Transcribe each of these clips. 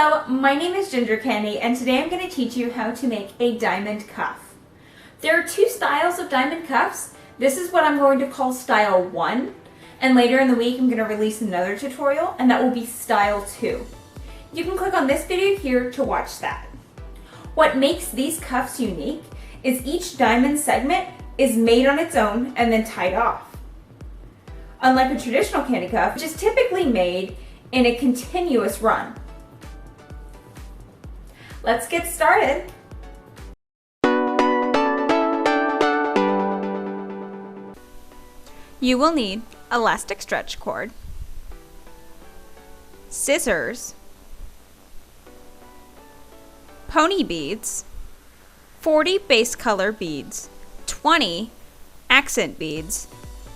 Hello, my name is Kandi, and today I'm going to teach you how to make a diamond cuff. There are two styles of diamond cuffs. This is what I'm going to call style 1, and later in the week I'm going to release another tutorial, and that will be style 2. You can click on this video here to watch that. What makes these cuffs unique is each diamond segment is made on its own and then tied off. Unlike a traditional candy cuff, which is typically made in a continuous run. Let's get started. You will need elastic stretch cord, scissors, pony beads, 40 base color beads, 20 accent beads,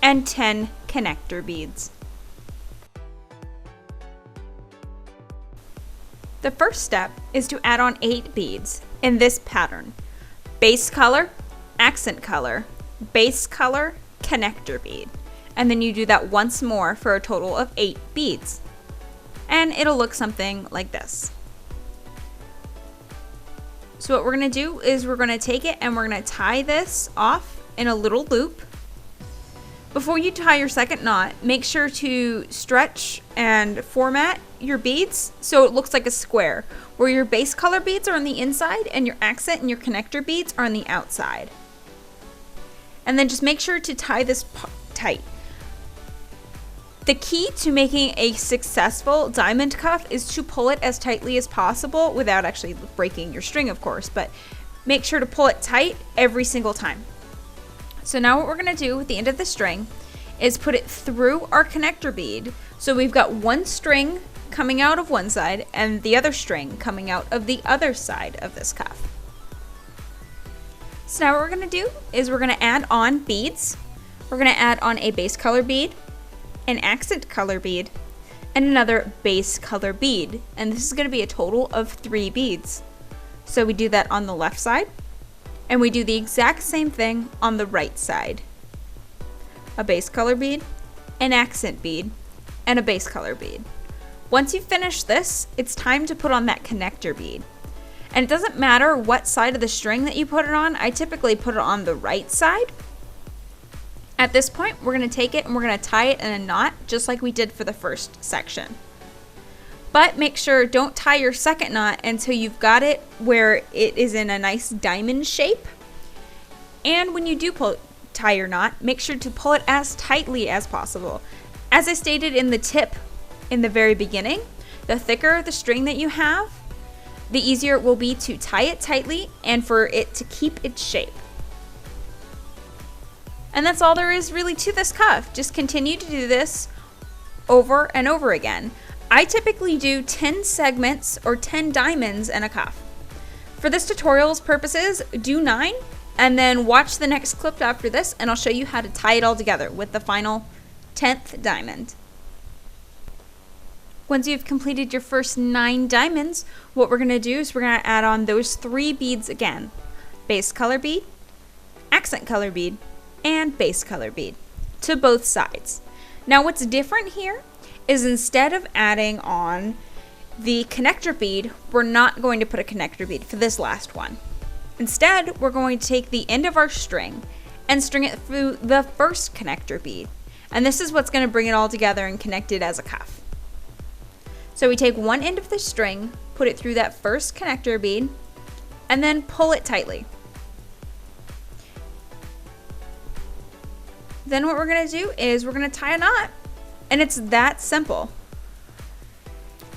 and 10 connector beads. The first step is to add on 8 beads in this pattern: base color, accent color, base color, connector bead. And then you do that once more for a total of 8 beads. And it'll look something like this. So what we're going to do is we're going to take it and we're going to tie this off in a little loop. Before you tie your second knot, make sure to stretch and format your beads so it looks like a square, where your base color beads are on the inside and your accent and your connector beads are on the outside. And then just make sure to tie this tight. The key to making a successful diamond cuff is to pull it as tightly as possible without actually breaking your string, of course, but make sure to pull it tight every single time. So now what we're going to do with the end of the string is put it through our connector bead. So we've got one string coming out of one side and the other string coming out of the other side of this cuff. So now what we're going to do is we're going to add on beads. We're going to add on a base color bead, an accent color bead, and another base color bead. And this is going to be a total of 3 beads. So we do that on the left side. And we do the exact same thing on the right side. A base color bead, an accent bead, and a base color bead. Once you finish this, it's time to put on that connector bead. And it doesn't matter what side of the string that you put it on. I typically put it on the right side. At this point, we're going to take it and we're going to tie it in a knot just like we did for the first section. But make sure don't tie your second knot until you've got it where it is in a nice diamond shape. And when you do tie your knot, make sure to pull it as tightly as possible. As I stated in the tip in the very beginning, the thicker the string that you have, the easier it will be to tie it tightly and for it to keep its shape. And that's all there is really to this cuff. Just continue to do this over and over again. I typically do 10 segments or 10 diamonds in a cuff. For this tutorial's purposes, do 9 and then watch the next clip after this and I'll show you how to tie it all together with the final 10th diamond. Once you've completed your first 9 diamonds, what we're going to do is we're going to add on those 3 beads again: base color bead, accent color bead, and base color bead to both sides. Now what's different here is instead of adding on the connector bead, we're not going to put a connector bead for this last one. Instead, we're going to take the end of our string and string it through the first connector bead. And this is what's going to bring it all together and connect it as a cuff. So we take one end of the string, put it through that first connector bead, and then pull it tightly. Then what we're going to do is we're going to tie a knot. And it's that simple.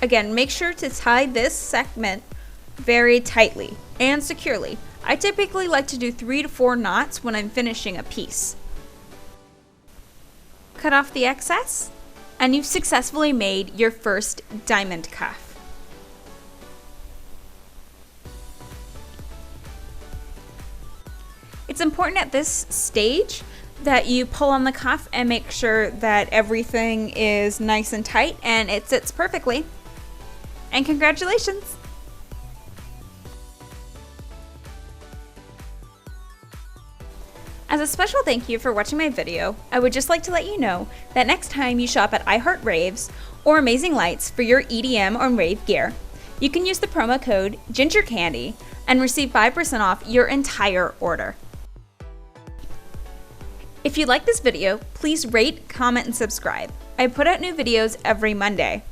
Again, make sure to tie this segment very tightly and securely. I typically like to do 3 to 4 knots when I'm finishing a piece. Cut off the excess, and you've successfully made your first diamond cuff. It's important at this stage that you pull on the cuff and make sure that everything is nice and tight and it sits perfectly. And congratulations! As a special thank you for watching my video, I would just like to let you know that next time you shop at iHeart Raves or Amazing Lights for your EDM or rave gear, You can use the promo code GINGERCANDY and receive 5% off your entire order. If you like this video, please rate, comment, and subscribe. I put out new videos every Monday.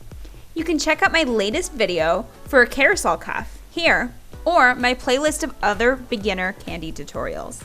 You can check out my latest video for a carousel cuff here, or my playlist of other beginner Kandi tutorials.